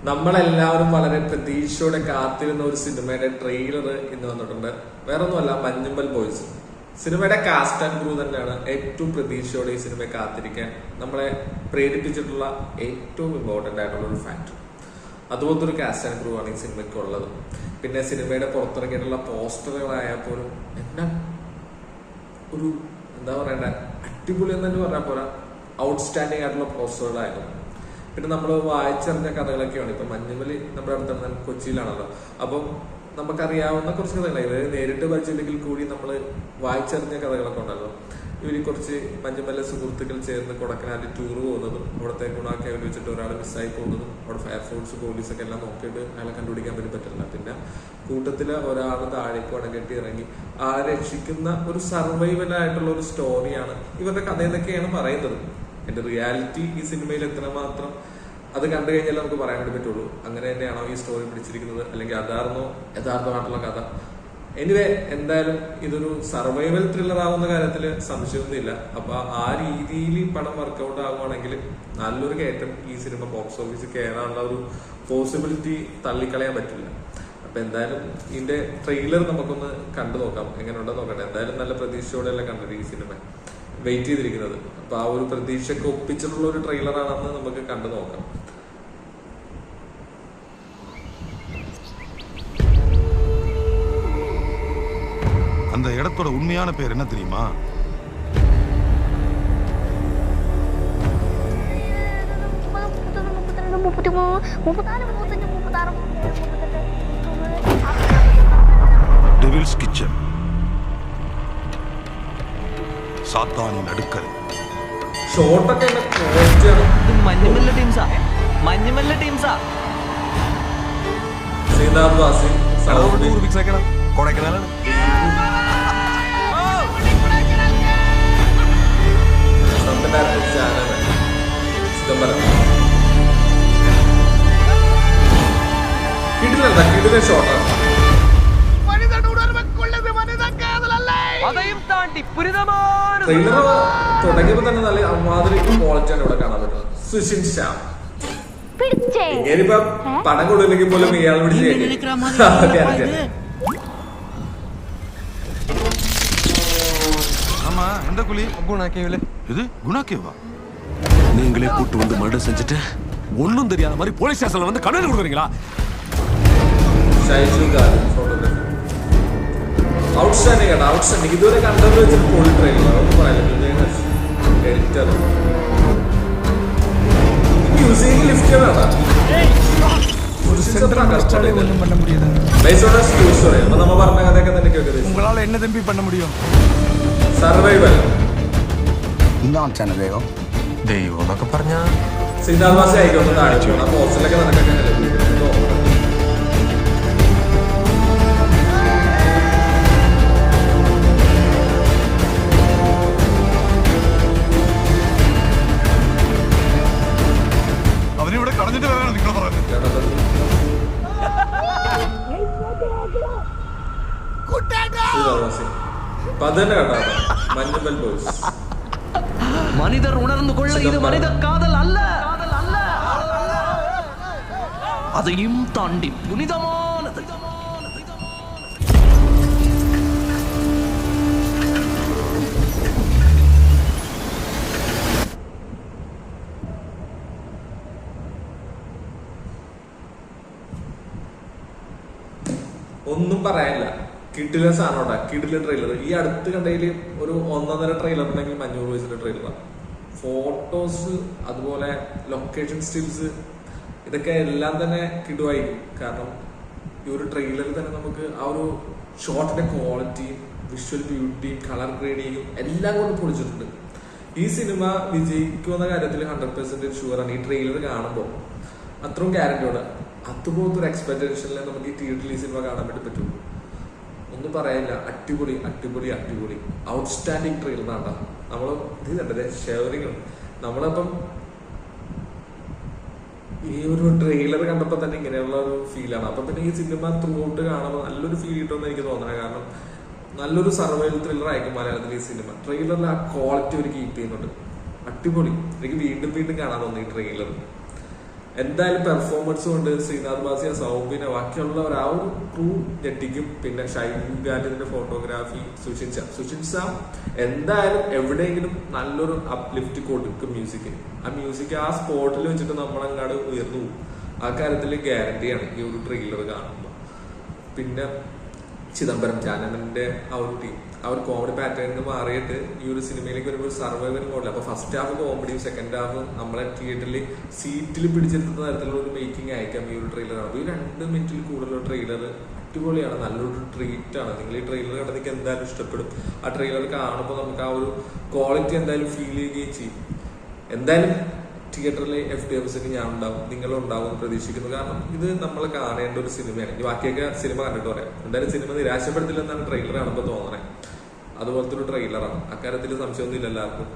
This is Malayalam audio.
നമ്മളെല്ലാവരും വളരെ പ്രതീക്ഷയോടെ കാത്തിരുന്ന ഒരു സിനിമയുടെ ട്രെയിലർ ഇന്ന് വന്നിട്ടുണ്ട്. വേറൊന്നുമല്ല, മഞ്ഞുമ്മൽ ബോയ്സ്. സിനിമയുടെ കാസ്റ്റ് ആൻഡ് ക്രൂ തന്നെയാണ് ഏറ്റവും പ്രതീക്ഷയോടെ ഈ സിനിമയെ കാത്തിരിക്കാൻ നമ്മളെ പ്രേരിപ്പിച്ചിട്ടുള്ള ഏറ്റവും ഇമ്പോർട്ടന്റ് ആയിട്ടുള്ള ഒരു ഫാക്ടർ. അതുപോലത്തെ ഒരു കാസ്റ്റ് ആൻഡ് ക്രൂ ആണ് ഈ സിനിമയ്ക്ക് ഉള്ളത്. പിന്നെ സിനിമയുടെ പുറത്തിറങ്ങിയിട്ടുള്ള പോസ്റ്ററുകളായാൽ പോലും എന്നാ ഒരു എന്താ പറയണ്ട, അടിപൊളി എന്ന് തന്നെ പറഞ്ഞാൽ പോരാ, ഔട്ട്സ്റ്റാൻഡിങ് ആയിട്ടുള്ള പോസ്റ്ററുകളായിരുന്നു. പിന്നെ നമ്മൾ വായിച്ചറിഞ്ഞ കഥകളൊക്കെയാണ്. ഇപ്പൊ മഞ്ഞുമലി നമ്മുടെ അടുത്ത് കൊച്ചിയിലാണല്ലോ, അപ്പം നമുക്കറിയാവുന്ന കുറച്ച് കഥകളാണ്. ഇവര് നേരിട്ട് വായിച്ചില്ലെങ്കിൽ കൂടി നമ്മൾ വായിച്ചറിഞ്ഞ കഥകളൊക്കെ ഉണ്ടല്ലോ. ഇവര് കുറച്ച് മഞ്ഞുമല സുഹൃത്തുക്കൾ ചേർന്ന് കൊടക്കനാലിൽ ടൂർ പോകുന്നതും അവിടുത്തെ ഗുണാക്കേവിൽ വെച്ചിട്ട് ഒരാൾ മിസ്സായി പോകുന്നതും അവിടെ ഫയർഫോഴ്സ് പോലീസൊക്കെ എല്ലാം നോക്കിയിട്ട് അയാളെ കണ്ടുപിടിക്കാൻ പറ്റില്ല. പിന്നെ കൂട്ടത്തില് ഒരാൾ താഴേക്ക് വടകെട്ടി ഇറങ്ങി ആളെ രക്ഷിക്കുന്ന ഒരു സർവൈവൽ ആയിട്ടുള്ള ഒരു സ്റ്റോറിയാണ്. ഇവരുടെ കഥ എന്നൊക്കെയാണ് പറയുന്നത്. എന്റെ റിയാലിറ്റി ഈ സിനിമയിൽ എത്രമാത്രം അത് കണ്ടു കഴിഞ്ഞാൽ നമുക്ക് പറയാൻ വേണ്ടി പറ്റുള്ളൂ. അങ്ങനെ തന്നെയാണോ ഈ സ്റ്റോറി പിടിച്ചിരിക്കുന്നത്, അല്ലെങ്കിൽ അതാർന്നോ യഥാർത്ഥമായിട്ടുള്ള കഥ? എനിവേ, എന്തായാലും ഇതൊരു സർവൈവൽ ത്രില്ലർ ആവുന്ന കാര്യത്തിൽ സംശയമൊന്നുമില്ല. അപ്പൊ ആ രീതിയിൽ പടം വർക്കൗട്ട് ആവുകയാണെങ്കിൽ നല്ലൊരു കയറ്റം ഈ സിനിമ ബോക്സ് ഓഫീസിൽ കയറാനുള്ള ഒരു പോസിബിലിറ്റി തള്ളിക്കളയാൻ പറ്റില്ല. അപ്പൊ എന്തായാലും ഇതിന്റെ ട്രെയിലർ നമുക്കൊന്ന് കണ്ടു നോക്കാം, എങ്ങനെയുണ്ടെന്ന് നോക്കട്ടെ. എന്തായാലും നല്ല പ്രതീക്ഷയോടെയല്ല കണ്ടത് ഈ സിനിമ, വെയിറ്റ് ചെയ്തിരിക്കുന്നത്. അപ്പൊ ആ ഒരു പ്രതീക്ഷയ്ക്ക് ഒപ്പിച്ചിട്ടുള്ള ഒരു ട്രെയിലറാണെന്ന് നമുക്ക് കണ്ടു നോക്കാം. அந்த இடத்தோட உண்மையான பேர் என்ன தெரியுமா? டெவில்ஸ் கிச்சன், സാത്താനിൻ അടുക്കൽ. ഷോട്ടൊക്കെ മഞ്ഞുമല്ല ടീംസാ, മഞ്ഞുമല്ല ടീംസാ. ശ്രീനാഥ് വാസി കൊടൈക്കനാലാണ്. കിടിലൻ ഷോട്ടാണ്. ട്രെയിലർ തുടങ്ങിയപ്പോ തന്നെ നല്ല അമ്മാതിരി ക്വാളിറ്റിയാണ് ഇവിടെ കാണാൻ പറ്റുന്നത്. സുഷിൻ ശ്യാം ഇങ്ങനിപ്പോ പടം കൊടുല്ലെങ്കിൽ പോലും ഇയാൾ പിടിച്ച് ஆமா, எந்த குழி? குணாக்கேவில. இது குணாக்கேவா? நீங்களே கூட்டு வந்து மர்டர் செஞ்சுட்டு ஒன்னும் தெரியாத மாதிரி போலீஸ் ஸ்டேஷன்ல வந்து கண்ணு கொடுக்குறீங்களா? ഔട്ട്സ്റ്റാൻഡിംഗ് ആണ്, ഔട്ട്സ്റ്റാൻഡിംഗ്. ഇതുവരെ കണ്ടത് വെച്ചിട്ട് ഫുൾ ട്രെയിലർ ഒന്നും പറയാനില്ല. എഡിറ്റർ മ്യൂസിക് ലിഫ്റ്റ് വേണം. நம்ம പറഞ്ഞ കഥയൊക്കെ തന്നെ കേൾക്കുന്നത്. உங்களால என்ன தம்பி பண்ண முடியும்? സർവൈവൽ. എന്താണ് ചാനൽ ദൈവം? ദൈവം എന്നൊക്കെ പറഞ്ഞാ സിദ്ധാർത്ഥ വാസി ആയിക്കോട്ടെ. താഴ്ച പോസ്റ്ററിലൊക്കെ നടക്കൊക്കെ അവനിവിടെ കളഞ്ഞിട്ട് വരാനാണ് നിങ്ങൾ പറയുന്നത്. മഞ്ഞുമൽ ബോയ്സ്. മനിതർ ഉണർന്നു കൊള്ള, ഇത് മനിത കാതൽ അല്ല, അதையும் தாண்டி புனிதமானது. ഒന്നും പറയാനില്ല, കിടില സാധനോട്ടാ, കിടില ട്രെയിലർ. ഈ അടുത്ത് കണ്ടതിൽ ഒരു 1.5 ട്രെയിലർ ഉണ്ടെങ്കിൽ മഞ്ഞൂർ വയസ്സിന്റെ ട്രെയിലറാണ്. ഫോട്ടോസ്, അതുപോലെ ലൊക്കേഷൻ സ്റ്റിൽസ്, ഇതൊക്കെ എല്ലാം തന്നെ കിടുവായിരിക്കും. കാരണം ഈ ഒരു ട്രെയിലറിൽ തന്നെ നമുക്ക് ആ ഒരു ഷോട്ടിന്റെ ക്വാളിറ്റിയും വിഷ്വൽ ബ്യൂട്ടിയും കളർ ഗ്രേഡിങ്ങും എല്ലാം കൊണ്ട് പൊളിച്ചിട്ടുണ്ട്. ഈ സിനിമ വിജയിക്കുന്ന കാര്യത്തിൽ 100% ഷുവറാണ്. ഈ ട്രെയിലർ കാണുമ്പോൾ അത്രയും ഗ്യാരണ്ടിയോടെ അതുപോലത്തെ ഒരു എക്സ്പെക്ടേഷനിൽ നമുക്ക് ഈ തിയേറ്ററിൽ ഈ സിനിമ കാണാൻ വേണ്ടി പറ്റുള്ളൂ. ഒന്നും പറയാനില്ല, അടിപൊളി അടിപൊളി അടിപൊളി ഔട്ട്സ്റ്റാൻഡിങ് ട്രെയിലറാണ്. നമ്മൾ ഇത് കണ്ടത് ഷെയറിങ്. നമ്മളിപ്പം ഈ ഒരു ട്രെയിലർ കണ്ടപ്പോൾ തന്നെ ഇങ്ങനെയുള്ള ഒരു ഫീലാണ്. അപ്പൊ പിന്നെ ഈ സിനിമ ത്രൂ ഔട്ട് കാണുമ്പോൾ നല്ലൊരു ഫീൽ കിട്ടുമെന്ന് എനിക്ക് തോന്നണം. കാരണം നല്ലൊരു സർവൈവൽ ത്രില്ലർ ആയിരിക്കും മലയാളത്തിൽ ഈ സിനിമ. ട്രെയിലറിൽ ആ ക്വാളിറ്റി ഒരു കീപ്പ് ചെയ്യുന്നുണ്ട്. അടിപൊളി. എനിക്ക് വീണ്ടും വീണ്ടും കാണാൻ തോന്നി ഈ ട്രെയിലർ. എന്തായാലും പെർഫോമൻസ് കൊണ്ട് ശ്രീനാഥ് ബാസിയ, സൗബിന, ബാക്കിയുള്ളവർ ആ ഒരു ക്രൂ ഞെട്ടിക്കും. പിന്നെ ഷൈൻ ഗാലിന്റെ ഫോട്ടോഗ്രാഫി, സുഷിൻ സാം എന്തായാലും എവിടെയെങ്കിലും നല്ലൊരു അപ്ലിഫ്റ്റ് കൊടുക്കും മ്യൂസിക്കിന്. ആ മ്യൂസിക് ആ സ്പോട്ടിൽ വെച്ചിട്ട് നമ്മളങ്ങാട് ഉയർന്നു പോകും. ആ കാര്യത്തിൽ ഗ്യാരണ്ടിയാണ് ഈ ഒരു ട്രെയിലർ കാണുമ്പോൾ. പിന്നെ ചിദംബരം ജാനമന്റെ ആ ഒരു ടീം, ആ ഒരു കോമഡി പാറ്റേണിൽ മാറിയിട്ട് ഈ ഒരു സിനിമയിലേക്ക് വരുമ്പോൾ ഒരു സർവൈവൽ മോഡൽ. അപ്പൊ ഫസ്റ്റ് ഹാഫ് കോമഡിയും സെക്കൻഡ് ഹാഫ് നമ്മളെ തിയേറ്ററിൽ സീറ്റിൽ പിടിച്ചെടുക്കുന്ന തരത്തിലുള്ള ഒരു മേക്കിംഗ് അയക്കാം ഈ ഒരു ട്രെയിലറാണ്. ഈ 2 മിനിറ്റിൽ കൂടുതലുള്ള ട്രെയിലർ അടിപൊളിയാണ്, നല്ലൊരു ട്രീറ്റ് ആണ്. നിങ്ങൾ ഈ ട്രെയിലർ കണ്ടാൽ നിങ്ങൾക്ക് എന്തായാലും ഇഷ്ടപ്പെടും. ആ ട്രെയിലർ കാണുമ്പോൾ നമുക്ക് ആ ഒരു ക്വാളിറ്റി എന്തായാലും ഫീൽ ചെയ്യുകയും ചെയ്യും. എന്തായാലും തിയേറ്ററിലെ FDFസിന് ഞാൻ ഉണ്ടാവും, നിങ്ങളുണ്ടാവും എന്ന് പ്രതീക്ഷിക്കുന്നു. കാരണം ഇത് നമ്മൾ കാണേണ്ട ഒരു സിനിമയാണ്. ഇനി ബാക്കിയൊക്കെ സിനിമ കണ്ടിട്ട് പറയാം. എന്തായാലും സിനിമ നിരാശപ്പെടുത്തില്ലെന്നാണ് ട്രെയിലർ കാണുമ്പോൾ തോന്നണേ. അതുപോലത്തെ ഒരു ട്രെയിലറാണ്, അക്കാര്യത്തിൽ സംശയമൊന്നും ഇല്ല എല്ലാവർക്കും.